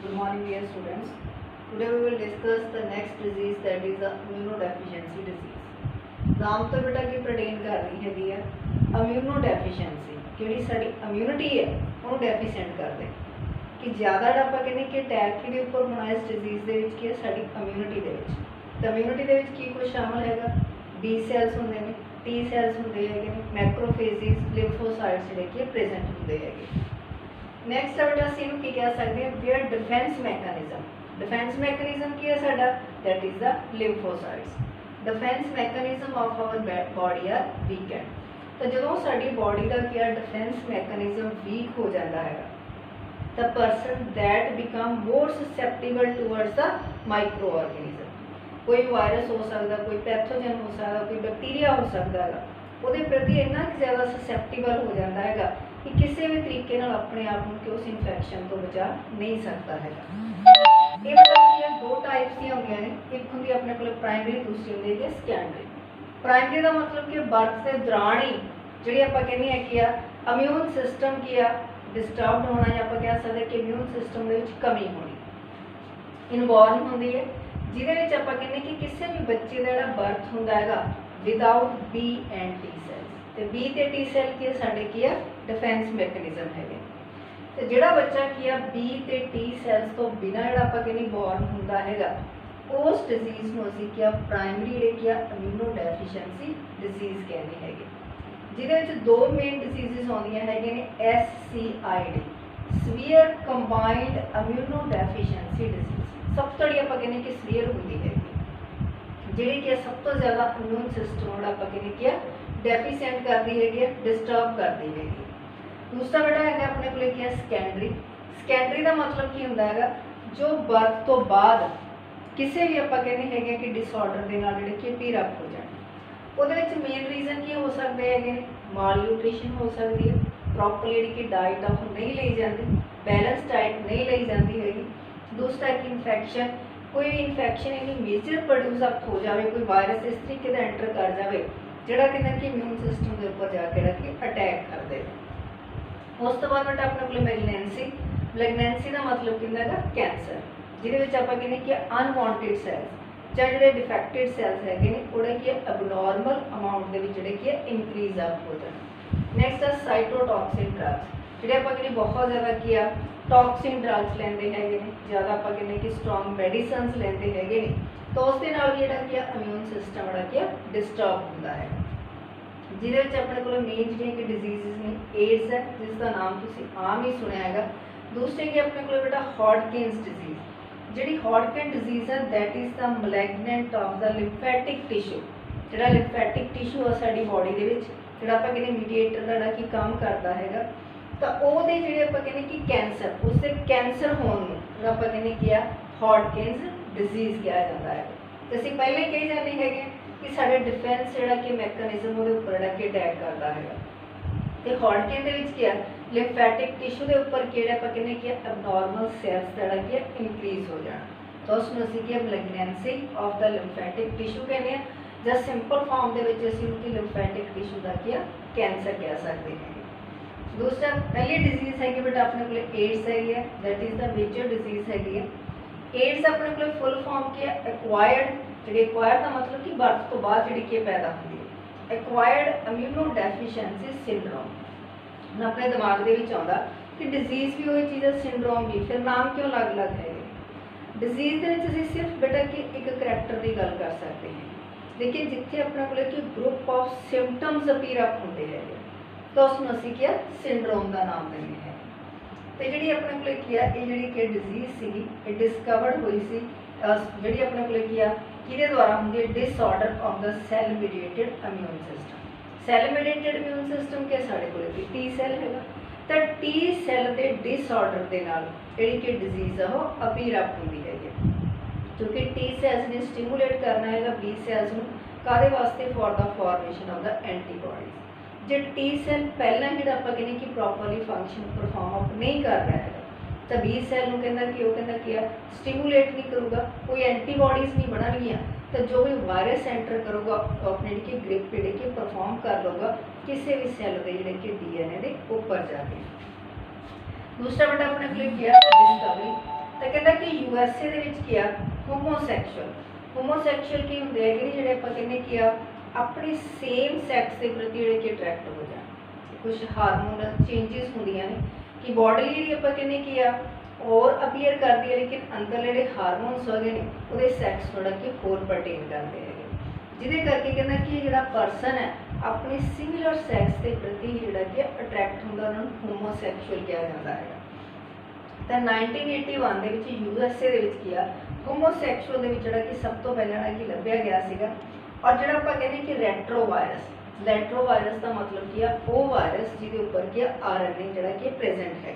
Good morning, dear students. Today we will discuss the next disease, that is the immunodeficiency disease. नाम तो बेटा की प्रटेन करनी हैगी है इम्यूनोडेफिशिएंसी ਜਿਹੜੀ ਸਾਡੀ ਇਮਿਊਨਿਟੀ ਹੈ ਉਹਨੂੰ ਡੈਫੀਸ਼ੀਐਂਟ ਕਰ ਦੇ ਕਿ ਜ਼ਿਆਦਾ ਜਿਹੜਾ ਆਪਾਂ ਕਹਿੰਦੇ ਕਿ ਅਟੈਕ ਕਿਹਦੇ ਉੱਪਰ ਹੋਣਾ ਇਸ ਡਿਜ਼ੀਜ਼ ਦੇ ਵਿੱਚ ਕੀ ਹੈ ਸਾਡੀ ਇਮਿਊਨਿਟੀ ਦੇ ਵਿੱਚ। ਤਾਂ ਇਮਿਊਨਿਟੀ ਦੇ ਵਿੱਚ ਕੀ ਕੁਝ ਸ਼ਾਮਲ ਹੈਗਾ, ਬੀ ਸੈਲਸ ਹੁੰਦੇ ਨੇ, ਟੀ ਸੈਲਸ ਹੁੰਦੇ ਹੈਗੇ ਨੇ, ਮੈਕਰੋਫੇਜਿਸ, ਲਿੰਫੋਸਾਈਟਸ ਜਿਹੜੇ ਕਿ ਪ੍ਰੈਜ਼ੈਂਟ ਹੁੰਦੇ ਹੈਗੇ। ਨੈਕਸਟ ਆ ਬੇਟਾ ਅਸੀਂ ਇਹਨੂੰ ਕੀ ਕਹਿ ਸਕਦੇ ਹਾਂ, where defence mechanism. Defence mechanism की है साडा, that is the lymphocytes. Defence mechanism of our body are weakened. तो जो साडी बॉडी का क्या डिफेंस मैकेनिज्म वीक हो जाता है, the person that become more susceptible towards the micro organism. कोई वायरस हो सकता, कोई पैथोजन हो सकता, कोई बैक्टीरिया हो सकता है, वो प्रति इन्ना ज़्यादा ससैप्टेबल हो जाता है कि किसी भी तरीके अपने आप को उस इन्फेक्शन तो बचा नहीं सकता है। ये मतलब दो टाइप्स दी होंदियां ने, एक होंदी अपने को प्राइमरी, दूसरी होंदी है सैकेंडरी। प्राइमरी का मतलब कि बर्थ के दौरान ही जी आप कहने हैं कि इम्यून सिस्टम की डिस्टर्बड होना, या आप कह सकते कि इम्यून सिस्टम के कमी होनी इनवॉल्व होंदी है, जिहदे आप कहने कि किसी भी बच्चे का जिहड़ा बर्थ होंदा हैगा without B and T cells. तो बी ते टी सैल की साडे की डिफेंस मैकेनिज्म है। तो जोड़ा बच्चा की बी ते टी सैल्स तो बिना जोड़ा आप कहने बॉर्न होंदा हैगा, उस डिजीज़ को असीं क्या प्राइमरी जी इम्यूनोडेफिशिएंसी डिजीज़ कहते हैं, जिहदे दो मेन डिजीज़ आउंदियां हैगे ने, SCID severe combined immunodeficiency disease. सब तो जी आप कहने कि सीवियर होंदी है, जिहड़ी कि सब तो ज़्यादा इम्यून सिस्टम जोड़ा आप कहने कि डेफिशिएंट करती है, डिस्टर्ब करती है। दूसरा बेटा है अपने को क्या सैकेंडरी। सैकेंडरी का मतलब की होंदा है जो बर्थ तो बाद किसी भी आप कहने हैं कि डिसऑर्डर के नाल जिहड़े कि पीरअप हो जाए। उहदे विच मेन रीजन की हो सकते हैं, माल न्यूट्रिशन हो सकती है, प्रॉपर जी कि डाइट आ नहीं ली जाती, बैलेंस डाइट नहीं ली जाती हैगी। दूसरा एक इन्फेक्शन, कोई भी इन्फेक्शन इन्नी मेजर प्रोड्यूस अप हो जाए, कोई वायरस इस तरीके का एंटर कर जाए जिहड़ा कहना कि इम्यून सिस्टम के उपर जाके कि अटैक कर दे। उस तो बाद बेटा अपने को मैगनैंसी। मैगनैंसी का मतलब कि होंदा कैंसर, जिहदे आप कहने कि अनवांटेड सैल्स या जो डिफेक्टेड सैल्स है वो कि एबनॉर्मल अमाउंट के जोड़े कि इंक्रीज अप हो जाए। नैक्सट है साइटोटॉक्सिन ड्रग्स, जोड़े आप कहने बहुत ज़्यादा कि टॉक्सिन ड्रग्स लेंदे हैगे ने, ज़्यादा आप कहने कि स्ट्रॉन्ग मेडिसिन्स लेंदे हैगे ने, तो उसके नाल भी जिहड़ा कि इम्यून सिस्टम जिहड़ा कि डिस्टर्ब होंदा है। जिहदे विच अपने को मेन जिहड़ियां कि डिजीज़ ने, एड्स है जिसका नाम तुसीं आम ही सुनिया हैगा। दूसरे कि अपने को बेटा हॉडकिंस डिजीज़, जिहड़ी हॉडकिन डिजीज़ है that is the malignant of the lymphatic tissue. जिहड़ा लिम्फेटिक टिश्यू है साडी बॉडी दे विच जिहड़ा आपां कहने मीडिएटर जिहड़ा कि काम करता हैगा, तो ਉਹਦੇ ਜਿਹੜੇ ਆਪਾਂ ਕਹਿੰਦੇ कि कैंसर, उससे कैंसर होने ਨੂੰ ਜਿਹੜਾ ਆਪਾਂ ਕਹਿੰਦੇ कि हॉडकिंस डिजीज़ किया जाता है। तो ਅਸੀਂ पहले ही कही जाते हैं कि साढ़े डिफेंस जोड़ा कि मैकेनिज्म वो उपर जोड़ा कि अटैक करता है। तो हॉडकिन के क्या लिम्फेटिक टिश्यू के उपर कि आप कहने कि एबनॉर्मल सैल्स जोड़ा कि इंक्रीज हो जाना, तो उसमें असीं कि malignancy of the lymphatic tissue कहने, या सिंपल फॉर्म के लिम्फेटिक टिश्यू का क्या कैंसर कह सकते हैं। दूसरा पहली डिजीज़ है कि बेटा अपने को एड्स है, that is the major disease है। एड्स अपने को फुल फॉर्म की एक्वायर्ड, जी एक्वायर्ड का मतलब कि बर्थ तो बाद जी कि पैदा होती है, एक्वायर्ड इम्यूनोडेफिशिएंसी सिंड्रोम। अपने दिमाग के आता कि डिजीज़ भी वही चीज़ है, सिंड्रोम भी, फिर नाम क्यों अलग अलग है। डिजीज़ के सिर्फ बेटा कि एक करैक्टर की गल कर सकते हैं, लेकिन जिथे अपने को कि group of symptoms appear up होंगे है, तो उसमें असी क्या सिंड्रोम का नाम देंगे हैं। तो जी अपने को क्या ये जी डिजीज़ सी डिस्कवर्ड हुई सी जी अपने को क्या किहदे द्वारा होंगी, disorder of the cell mediated immune system. Cell mediated immune system के साढ़े को टी सैल है, तो टी सैल के डिसऑर्डर के नाल जिहड़ी कि डिजीज़ है वो अपीयर अप होंदी है, क्योंकि टी सैल्स ने स्टिमुलेट करना है बी सैल्स को काहदे वास्ते, for the formation of the antibodies. जो टी सैल पहला जो आप कहने कि प्रॉपरली फंक्शन परफॉर्म अप नहीं कर रहा है, तो बी सैल को कहना कि वो कहना कि स्टिमुलेट नहीं करूँगा, कोई एंटीबॉडीज़ नहीं बननगियां, तो जो भी वायरस एंटर करूँगा तो अपने जी ग्रिप जी कि परफॉर्म कर लूँगा किसी भी सैल के जोड़े कि DNA के उपर जाके। दूसरा बेटा अपने को क्या डिस्कवरी, तो ਤਾਂ ਕਹਿੰਦਾ ਕਿ USA ਦੇ ਵਿੱਚ ਕੀ ਆ ਹੋਮੋਸੈਕਸ਼ੁਅਲ ਕੀ ਹੁੰਦੇ ਆ ਕਿ ਜਿਹੜੇ ਆਪਾਂ ਕਹਿੰਦੇ ਕਿ ਆ ਆਪਣੀ ਸੇਮ ਸੈਕਸ ਦੇ ਪ੍ਰਤੀ ਜਿਹੜੇ ਕਿ ਅਟਰੈਕਟ ਹੋ ਜਾਣ। ਕੁਝ ਹਾਰਮੋਨਲ ਚੇਂजेस ਹੁੰਦੀਆਂ ਨੇ ਕਿ ਬੋਡੀ ਜਿਹੜੀ ਆਪਾਂ ਕਹਿੰਦੇ ਕੀ ਆ और अपीयर करती है, लेकिन अंदर ਜਿਹੜੇ ਹਾਰਮੋਨਸ ਹੋਗੇ ਨੇ ਉਹਦੇ ਸੈਕਸ ਥੋੜਾ ਕਿ ਹੋਰ ਪਰਟੇਨ ਕਰਦੇ ਹੈਗੇ, ਜਿਹਦੇ ਕਰਕੇ ਕਹਿੰਦਾ ਕਿ ਜਿਹੜਾ ਪਰਸਨ ਹੈ ਆਪਣੇ ਸਿਮਿਲਰ ਸੈਕਸ ਦੇ ਪ੍ਰਤੀ ਜਿਹੜਾ ਕਿ ਅਟਰੈਕਟ ਹੁੰਦਾ ਉਹਨਾਂ ਨੂੰ ਹੋਮੋਸੈਕਸ਼ੁਅਲ ਕਿਹਾ ਜਾਂਦਾ ਹੈਗਾ। ਤਾਂ 1981 ਦੇ ਵਿੱਚ USA ਦੇ ਵਿੱਚ ਕੀ ਆ ਹੋਮੋਸੈਕਸ਼ੁਅਲ ਦੇ ਵਿੱਚ ਜਿਹੜਾ ਕਿ ਸਭ ਤੋਂ ਪਹਿਲਾਂ ਜਿਹੜਾ ਕਿ ਲੱਭਿਆ ਗਿਆ ਸੀਗਾ। ਔਰ ਜਿਹੜਾ ਆਪਾਂ ਕਹਿੰਦੇ ਕਿ ਰੈਟਰੋਵਾਇਰਸ ਦਾ ਮਤਲਬ ਕੀ ਆ ਉਹ ਵਾਇਰਸ ਜਿਹਦੇ ਉੱਪਰ ਕੀ ਆ RNA ਜਿਹੜਾ ਕਿ ਪ੍ਰੈਜ਼ੈਂਟ ਹੈ।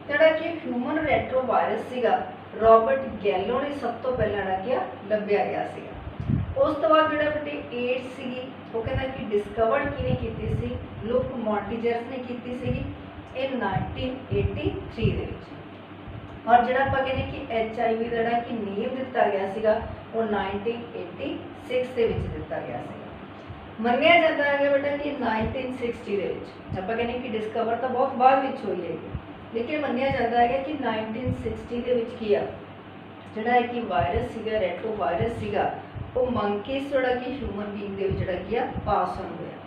ਜਿਹੜਾ ਕਿ ਹਿਊਮਨ ਰੈਟਰੋਵਾਇਰਸ ਸੀਗਾ ਰੋਬਰਟ ਗੈਲੋ ਨੇ ਸਭ ਤੋਂ ਪਹਿਲਾਂ ਜਿਹੜਾ ਕਿ ਲੱਭਿਆ ਗਿਆ ਸੀਗਾ। ਉਸ ਤੋਂ ਬਾਅਦ ਜਿਹੜਾ ਬੇਟੇ ਏਡਸ ਸੀਗੀ ਉਹ ਕਹਿੰਦਾ ਕਿ ਡਿਸਕਵਰਡ ਕਿਹਨੇ ਕੀਤੀ ਸੀ, ਲੁਕ ਮੌਂਟੀਜਰਸ ਨੇ ਕੀਤੀ ਸੀਗੀ ਇਹ 1983 ਦੇ ਵਿੱਚ। ਔਰ ਜਿਹੜਾ ਆਪਾਂ ਕਹਿੰਦੇ ਕਿ HIV ਦਾ ਜਿਹੜਾ ਕਿ ਨੇਮ ਦਿੱਤਾ ਗਿਆ ਸੀਗਾ ਉਹ 1986 ਦੇ ਵਿੱਚ ਦਿੱਤਾ ਗਿਆ ਸੀਗਾ। ਮੰਨਿਆ ਜਾਂਦਾ ਹੈ ਬੇਟਾ ਕਿ 1960 ਦੇ ਵਿੱਚ, ਆਪਾਂ ਕਹਿੰਦੇ ਕਿ ਡਿਸਕਵਰ ਤਾਂ ਬਹੁਤ ਬਾਅਦ ਵਿੱਚ ਹੋਈ ਹੈ, ਲੇਕਿਨ ਮੰਨਿਆ ਜਾਂਦਾ ਹੈ ਕਿ 1960 ਦੇ ਵਿੱਚ ਕੀ ਆ ਜਿਹੜਾ ਹੈ ਕਿ ਵਾਇਰਸ ਸੀਗਾ ਰੈਟਰੋਵਾਇਰਸ ਸੀਗਾ ਉਹ ਮੰਕੀਸ ਜਿਹੜਾ ਕਿ ਹਿਊਮਨ ਬੀਇੰਗ ਦੇ ਵਿੱਚ ਜਿਹੜਾ ਕੀ ਆ ਪਾਸ ਹੋਣ ਹੋਇਆ।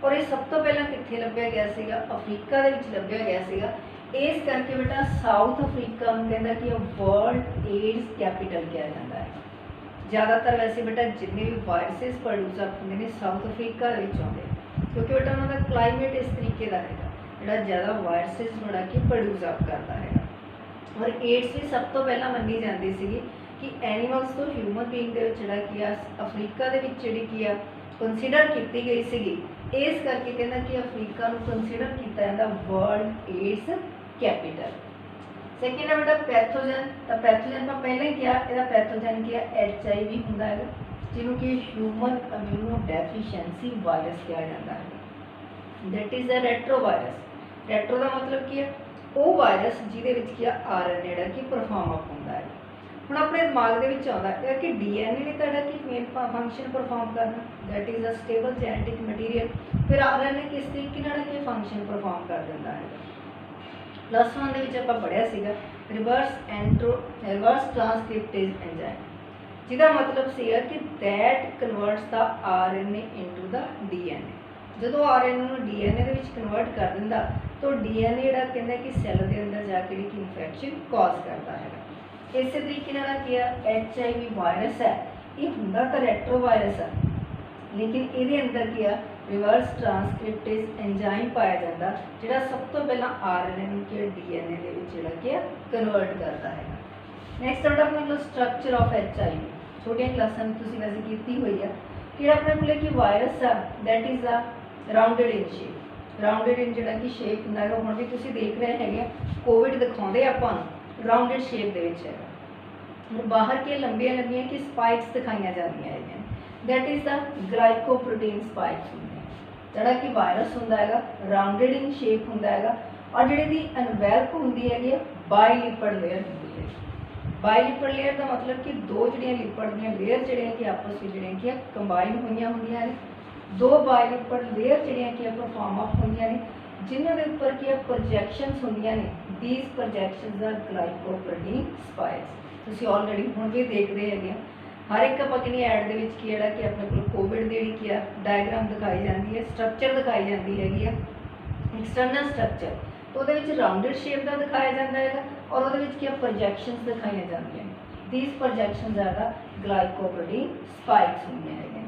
ਔਰ ਇਹ ਸਭ ਤੋਂ ਪਹਿਲਾਂ ਕਿੱਥੇ ਲੱਭਿਆ ਗਿਆ ਸੀਗਾ, ਅਫਰੀਕਾ ਦੇ ਵਿੱਚ ਲੱਭਿਆ ਗਿਆ ਸੀਗਾ। ਇਸ ਕਰਕੇ ਬੇਟਾ ਸਾਊਥ ਅਫਰੀਕਾ ਨੂੰ ਕਹਿੰਦਾ ਕਿ ਵਰਲਡ ਏਡਸ ਕੈਪੀਟਲ ਕਿਹਾ ਜਾਂਦਾ ਹੈ। ਜ਼ਿਆਦਾਤਰ ਵੈਸੇ ਬੇਟਾ ਜਿੰਨੇ ਵੀ ਵਾਇਰਸਿਸ ਪ੍ਰੋਡਿਊਸ ਹੁੰਦੇ ਨੇ ਸਾਊਥ ਅਫਰੀਕਾ ਦੇ ਵਿੱਚ ਆਉਂਦੇ, ਕਿਉਂਕਿ ਬੇਟਾ ਉਹਨਾਂ ਦਾ ਕਲਾਈਮੇਟ ਇਸ ਤਰੀਕੇ ਦਾ ਹੈਗਾ ਜਿਹੜਾ ਜ਼ਿਆਦਾ ਵਾਇਰਸਿਸ ਬਣਾ ਕੇ ਪ੍ਰੋਡਿਊਸ ਕਰਦਾ ਹੈਗਾ। ਔਰ ਏਡਸ ਵੀ ਸਭ ਤੋਂ ਪਹਿਲਾਂ ਮੰਨੀ ਜਾਂਦੀ ਸੀਗੀ ਕਿ ਐਨੀਮਲਸ ਤੋਂ ਹਿਊਮਨ ਬੀਇੰਗ ਦੇ ਵਿੱਚ ਜਿਹੜਾ ਕੀ ਆ ਅਫਰੀਕਾ ਦੇ ਵਿੱਚ ਜਿਹੜੀ ਕੀ ਆ ਕੰਸੀਡਰ ਕੀਤੀ ਗਈ ਸੀਗੀ। ਇਸ ਕਰਕੇ ਕਹਿੰਦਾ ਕਿ ਅਫਰੀਕਾ ਨੂੰ ਕੰਸੀਡਰ ਕੀਤਾ ਜਾਂਦਾ ਵਰਲਡ ਏਡਸ ਕੈਪੀਟਲ। ਸੈਕਿੰਡ ਹੈ ਬੇਟਾ ਪੈਥੋਜਨ। ਤਾਂ ਪੈਥੋਜਨ ਆਪਾਂ ਪਹਿਲਾਂ ਹੀ ਕਿਹਾ ਇਹਦਾ ਪੈਥੋਜਨ ਕੀ ਆ HIV ਹੁੰਦਾ ਹੈਗਾ ਜਿਹਨੂੰ ਕਿ ਹਿਊਮਨ ਇਮਿਊਨੋ ਡੈਫੀਸ਼ੀਐਂਸੀ ਵਾਇਰਸ ਕਿਹਾ ਜਾਂਦਾ ਹੈ। That is a retrovirus. Retro ਦਾ ਮਤਲਬ ਕੀ ਹੈ ਉਹ ਵਾਇਰਸ ਜਿਹਦੇ ਵਿੱਚ ਕੀ ਆ RNA ਜਿਹੜਾ ਕਿ ਪਰਫਾਰਮ ਅਪ ਹੁੰਦਾ ਹੈ। ਹੁਣ ਆਪਣੇ ਦਿਮਾਗ ਦੇ ਵਿੱਚ ਆਉਂਦਾ ਹੈ ਕਿ DNA ਨੇ ਤੁਹਾਡਾ ਕੀ ਮੇਨ ਫੰਕਸ਼ਨ ਪਰਫਾਰਮ ਕਰਨਾ, that is a stable genetic material. ਫਿਰ RNA ਕਿਸ ਤਰੀਕੇ ਨਾਲ ਕੀ ਫੰਕਸ਼ਨ ਪਰਫਾਰਮ ਕਰ ਦਿੰਦਾ ਹੈ। ਪਲੱਸ 1 ਦੇ ਵਿੱਚ ਆਪਾਂ ਪੜ੍ਹਿਆ ਸੀਗਾ ਰਿਵਰਸ ਟ੍ਰਾਂਸਕ੍ਰਿਪਟੇਜ਼ ਐਂਜ਼ਾਈਮ, ਜਿਹਦਾ ਮਤਲਬ ਸੀਗਾ ਕਿ that converts the RNA into the DNA। ਜਦੋਂ RNA ਨੂੰ DNA ਦੇ ਵਿੱਚ ਕਨਵਰਟ ਕਰ ਦਿੰਦਾ ਤਾਂ DNA ਜਿਹੜਾ ਕਹਿੰਦਾ ਕਿ ਸੈੱਲ ਦੇ ਅੰਦਰ ਜਾ ਕੇ ਜਿਹੜੀ ਇਨਫੈਕਸ਼ਨ ਕਾਜ਼ ਕਰਦਾ ਹੈਗਾ। ਇਸੇ ਤਰੀਕੇ ਨਾਲ ਕੀ ਆ HIV ਵਾਇਰਸ ਹੈ ਇਹ ਹੁੰਦਾ ਤਾਂ ਰੈਟਰੋਵਾਇਰਸ ਹੈ, ਲੇਕਿਨ ਇਹਦੇ ਅੰਦਰ ਕੀ ਆ ਰਿਵਰਸ ਟ੍ਰਾਂਸਕ੍ਰਿਪਟੇਜ਼ ਐਂਜ਼ਾਈਮ ਪਾਇਆ ਜਾਂਦਾ ਜਿਹੜਾ ਸਭ ਤੋਂ ਪਹਿਲਾਂ RNA ਨੂੰ ਕੀ DNA ਦੇ ਵਿੱਚ ਜਿਹੜਾ ਕੀ ਆ ਕਨਵਰਟ ਕਰਦਾ ਹੈਗਾ। ਨੈਕਸਟ ਆਉਂਦਾ ਆਪਣੇ ਕੋਲ ਸਟਰਕਚਰ ਆਫ HIV। ਛੋਟੀਆਂ ਕਲਾਸਾਂ ਵਿੱਚ ਤੁਸੀਂ ਵੈਸੇ ਕੀਤੀ ਹੋਈ ਆ ਕਿ ਆਪਣੇ ਕੋਲ ਕੀ ਵਾਇਰਸ ਆ ਦੈਟ ਇਜ਼ ਆ ਰਾਊਂਡਡ ਇਨ ਸ਼ੇਪ। ਰਾਊਂਡਡ ਇਨ ਜਿਹੜਾ ਕਿ ਸ਼ੇਪ ਹੁੰਦਾ ਹੈਗਾ, ਹੁਣ ਵੀ ਤੁਸੀਂ ਦੇਖ ਰਹੇ ਹੈਗੇ ਕੋਵਿਡ ਦਿਖਾਉਂਦੇ ਆਪਾਂ ਨੂੰ ਰਾਊਂਡਡ ਸ਼ੇਪ ਦੇ ਵਿੱਚ ਹੈਗਾ। ਬਾਹਰ ਕੀ ਲੰਬੀਆਂ ਲੰਬੀਆਂ ਕਿ ਸਪਾਈਕਸ ਦਿਖਾਈਆਂ ਜਾਂਦੀਆਂ ਹੈਗੀਆਂ, that is the glycoprotein spikes ਹੁੰਦੇ ਜਿਹੜਾ ਕਿ ਵਾਇਰਸ ਹੁੰਦਾ ਹੈਗਾ ਰਾਊਂਡਡ ਇਨ ਸ਼ੇਪ ਹੁੰਦਾ ਹੈਗਾ। ਔਰ ਜਿਹੜੀ ਦੀ ਐਨਵੈਲਪ ਹੁੰਦੀ ਹੈਗੀ ਬਾਈਲਿਪਡ ਲੇਅਰ ਹੁੰਦੀ ਹੈ। ਬਾਈਲਿਪਡ ਲੇਅਰ ਦਾ ਮਤਲਬ ਕਿ ਦੋ ਜਿਹੜੀਆਂ ਲਿਪਡ ਦੀਆਂ ਲੇਅਰ ਜਿਹੜੀਆਂ ਕਿ ਆਪਸ ਵਿੱਚ ਜਿਹੜੀਆਂ ਕਿ ਕੰਬਾਈਨ ਹੋਈਆਂ ਹੁੰਦੀਆਂ ਨੇ। ਦੋ ਬਾਈਲਿਪਡ ਲੇਅਰ ਜਿਹੜੀਆਂ ਕਿ ਪਰਫਾਰਮ ਅਪ ਹੁੰਦੀਆਂ ਨੇ ਜਿਨ੍ਹਾਂ ਦੇ ਉੱਪਰ ਕੀ ਪ੍ਰੋਜੈਕਸ਼ਨਸ ਹੁੰਦੀਆਂ ਨੇ। These projections are glycoprotein spikes. ਤੁਸੀਂ ਆਲਰੇਡੀ ਹੁਣ ਵੀ ਦੇਖਦੇ ਹੈਗੇ ਆ ਹਰ ਇੱਕ ਆਪਾਂ ਕਹਿੰਦੇ ਐਡ ਦੇ ਵਿੱਚ ਕੀ ਜਿਹੜਾ ਕਿ ਆਪਣੇ ਕੋਲ ਕੋਵਿਡ ਦੀ ਜਿਹੜੀ ਕੀ ਆ ਡਾਇਗਰਾਮ ਦਿਖਾਈ ਜਾਂਦੀ ਹੈ, ਸਟਰਕਚਰ ਦਿਖਾਈ ਜਾਂਦੀ ਹੈਗੀ ਆ ਐਕਸਟਰਨਲ ਸਟਰਕਚਰ। तो ਉਹਦੇ ਵਿੱਚ ਰਾਊਂਡਡ ਸ਼ੇਪ ਦਾ ਦਿਖਾਇਆ ਜਾਂਦਾ ਹੈਗਾ ਔਰ ਉਹਦੇ ਵਿੱਚ ਕੀ ਪ੍ਰੋਜੈਕਸ਼ਨਸ ਦਿਖਾਈਆਂ ਜਾਂਦੀਆਂ ਨੇ। These projections R the glycoprotein spikes ਹੁੰਦੀਆਂ ਹੈਗੀਆਂ।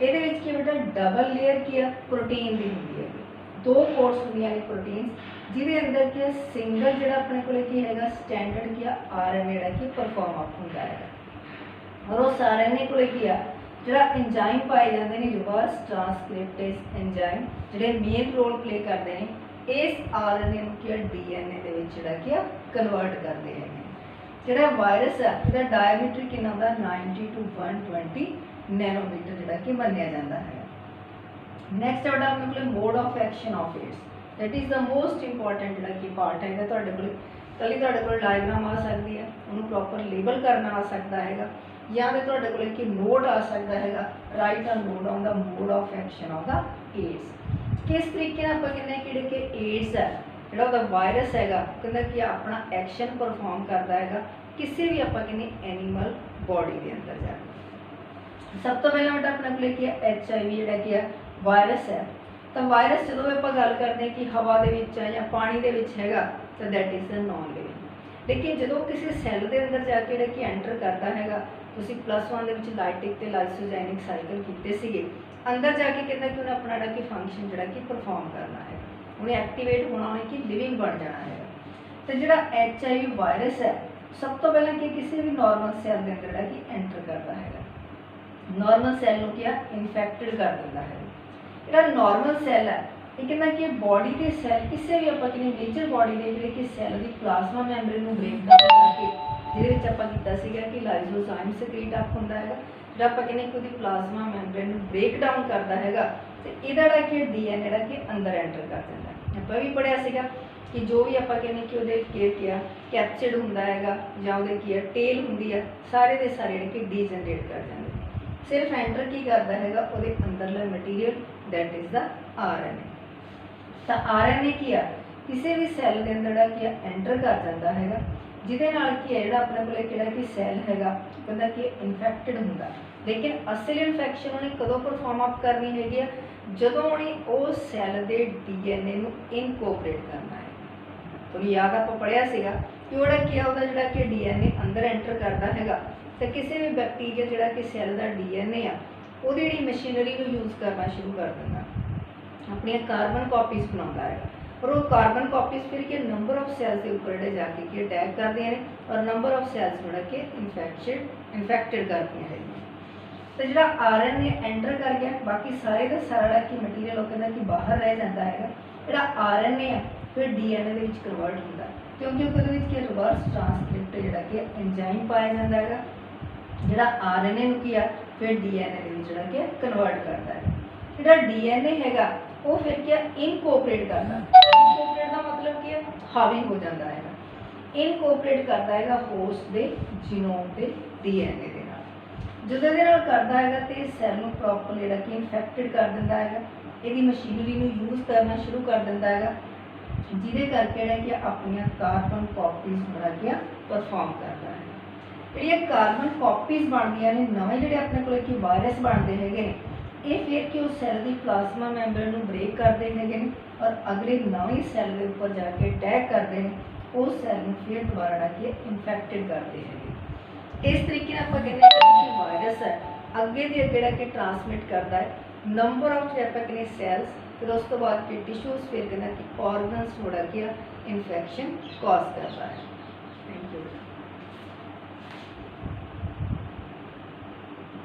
ਇਹਦੇ ਵਿੱਚ ਕੀ ਬੇਟਾ ਡਬਲ ਲੇਅਰ ਕੀ ਆ ਪ੍ਰੋਟੀਨ ਦੀ ਹੁੰਦੀ ਹੈ। ਦੋ ਕੋਟਸ ਹੁੰਦੀਆਂ ਨੇ ਪ੍ਰੋਟੀਨ ਜਿਹਦੇ ਅੰਦਰ ਕੀ ਸਿੰਗਲ ਜਿਹੜਾ ਆਪਣੇ ਕੋਲ ਕੀ ਹੈਗਾ ਸਟੈਂਡਰਡ ਕੀ RNA ਜਿਹੜਾ ਕਿ ਪਰਫਾਰਮ ਅਪ ਹੁੰਦਾ ਹੈਗਾ। ਔਰ ਉਸ RNA ਕੋਲ ਕੀ ਆ ਜਿਹੜਾ ਐਂਜ਼ਾਈਮ ਪਾਏ ਜਾਂਦੇ ਨੇ ਰਿਵਰਸ ਟ੍ਰਾਂਸਕ੍ਰਿਪਟੇਜ਼ ਐਂਜ਼ਾਈਮ ਜਿਹੜੇ ਮੇਨ ਰੋਲ ਪਲੇ ਕਰਦੇ ਨੇ ਇਸ RNA ਨੂੰ ਕੀ DNA ਦੇ ਵਿੱਚ ਜਿਹੜਾ ਕੀ ਕਨਵਰਟ ਕਰਦੇ ਹੈਗੇ। ਜਿਹੜਾ ਵਾਇਰਸ ਹੈ ਇਹਦਾ ਡਾਇਮੀਟਰ ਕਿੰਨਾ ਹੁੰਦਾ 90 to 120 ਨੈਨੋਮੀਟਰ ਜਿਹੜਾ ਕਿ ਮੰਨਿਆ ਜਾਂਦਾ ਹੈ। ਨੈਕਸਟ ਆਉਂਦਾ ਆਪਣੇ ਕੋਲ mode of action of AIDS that is the most important ਜਿਹੜਾ ਕਿ ਪਾਰਟ ਹੈਗਾ। ਤੁਹਾਡੇ ਕੋਲ ਕੱਲੀ ਤੁਹਾਡੇ ਕੋਲ ਡਾਇਗਰਾਮ ਆ ਸਕਦੀ ਹੈ, ਉਹਨੂੰ ਪ੍ਰੋਪਰ ਲੇਬਲ ਕਰਨਾ ਆ ਸਕਦਾ ਹੈਗਾ ਜਾਂ ਫਿਰ ਤੁਹਾਡੇ ਕੋਲ ਕਿ ਨੋਟ ਆ ਸਕਦਾ ਹੈਗਾ ਰਾਈਟ ਆ note on the mode of action of the AIDS. किस तरीके आप कहते एड्स है जो वायरस है कहना कि अपना एक्शन परफॉर्म करता है किसी भी आपां कहने एनीमल बॉडी के अंदर जाके। सब तो पहला बेटा अपने को की HIV जिहड़ा की वायरस है। तो वायरस जो आप गल करते हैं कि हवा दे विच है या पानी दे विच हैगा तो दैट इज़ नॉन लिविंग। लेकिन जो किसी सैल के अंदर जाके जिहड़ा कि एंटर करता हैगा, तुसीं +1 दे विच लाइटिक ते लाइसोजेनिक साइकिल कीते सीगे, अंदर जाके कहता कि उन्हें अपना जिहड़ा कि फंक्शन जिहड़ा कि परफॉर्म करना है, उन्हें एक्टिवेट होना, उन्हें कि लिविंग बन जाना है। तो जिहड़ा HIV वायरस है सब तो पहले कि किसी भी नॉर्मल सैल के अंदर जिहड़ा कि एंटर करता है, नॉर्मल सैल को क्या इन्फेक्टेड कर देता है। जिहड़ा नॉर्मल सैल है ये कहना कि बॉडी के सैल किसी भी आपां कहने मेजर बॉडी के जिहड़े कि सैल की प्लाज्मा मैम्ब्रेन को ब्रेक डाउन करके जिहदे विच आपां कीता सीगा कि लाइसोजाइम सेक्रेट अप हुंदा हैगा, जिहड़ा आपां कहने कि उहदी प्लाज्मा मैम्ब्रेन को ब्रेक डाउन करदा हैगा ते इहदा जिहड़ा कि DNA जिहड़ा कि अंदर एंटर कर जांदा है। आपां भी पढ़िया सीगा कि जो भी आपां कहने कि उहदे क्या कैप्सिड हुंदा हैगा जां उहदे की टेल हुंदी है, सारे दे सारे जिहड़े कि डीजनरेट कर जांदे। सिर्फ एंटर की करता हैगा उहदे अंदरला material that is the RNA। तो RNA की है किसी भी सैल के अंदर जिहड़ा कि एंटर कर जाता हैगा, जिहदे नाल की है जिहड़ा अपने कोले किहड़ा कि सैल हैगा कहंदा कि इन्फेक्टेड हुंदा। लेकिन असली इन्फेक्शन उन्हें कदों परफॉर्म अप करनी हैगी है जदों उन्हें उस सैल के DNA नूं इनकोपरेट करना है। तो याद आपां पढ़िया सीगा कि उहदा की है उहदा जिहड़ा कि DNA अंदर एंटर करता हैगा तो किसी भी बैक्टीरिया जिहड़ा कि सैल का DNA आ उहदी जिहड़ी मशीनरी को यूज़ करना शुरू कर देंदा, अपनी कार्बन कॉपीज़ बनाता है और वो कार्बन कॉपीज़ फिर के नंबर ऑफ सैल्स के उपर जिहड़े जाके कि अटैक करते हैं और नंबर ऑफ सैल्स जिहड़ा कि इन्फेक्टेड करती हैं। तो जिहड़ा RNA एंटर कर गया बाकी सारे का सारा कि मटीरियल वो कहंदा कि बाहर रह जाता है। जिहड़ा RNA है फिर DNA दे विच कन्वर्ट होंदा क्योंकि उहदे विच कि रिवर्स ट्रांसक्रिप्ट जिहड़ा कि एंजाइम पाया जाता है, जिहड़ा RNA नूं की फिर DNA दे विच जिहड़ा कि कन्वर्ट करता है। जिहड़ा DNA हैगा वो फिर क्या इनकोपरेट करता, इनकोपरेट का मतलब कि हावी हो जाता है, इनकोपरेट करता है होस्ट के जीनोम के DNA के नाल। जो करता है तो सैल में प्रॉपर जिहड़ा कि इन्फेक्टेड कर दिंदा है, इसकी मशीनरी में यूज़ करना शुरू कर दिंदा है, जिहदे करके जिहड़ा कि अपनी कार्बन कॉपीज़ जिहड़ा कि परफॉर्म करता है। जिहड़ियां कार्बन कॉपीज़ बनदियां ने नवे जिहड़े अपने कोल कि वायरस बनते हैं ये फिर कि उस सैल की प्लाज्मा मैम्ब्रेन को ब्रेक करते हैं और अगले नवे सैल के उपर जाके अटैक करते हैं, उस सैल में फिर दोबारा कि इन्फेक्टेड करते हैं। इस तरीके आप कहते हैं कि वायरस है अगे के अगे कि ट्रांसमिट करता है नंबर ऑफ जो आप कहने सैल्स, फिर उस तो बाद कि टिश्यूज़, फिर कहना कि ऑर्गनस जोड़ा कि इन्फेक्शन कॉज करता है।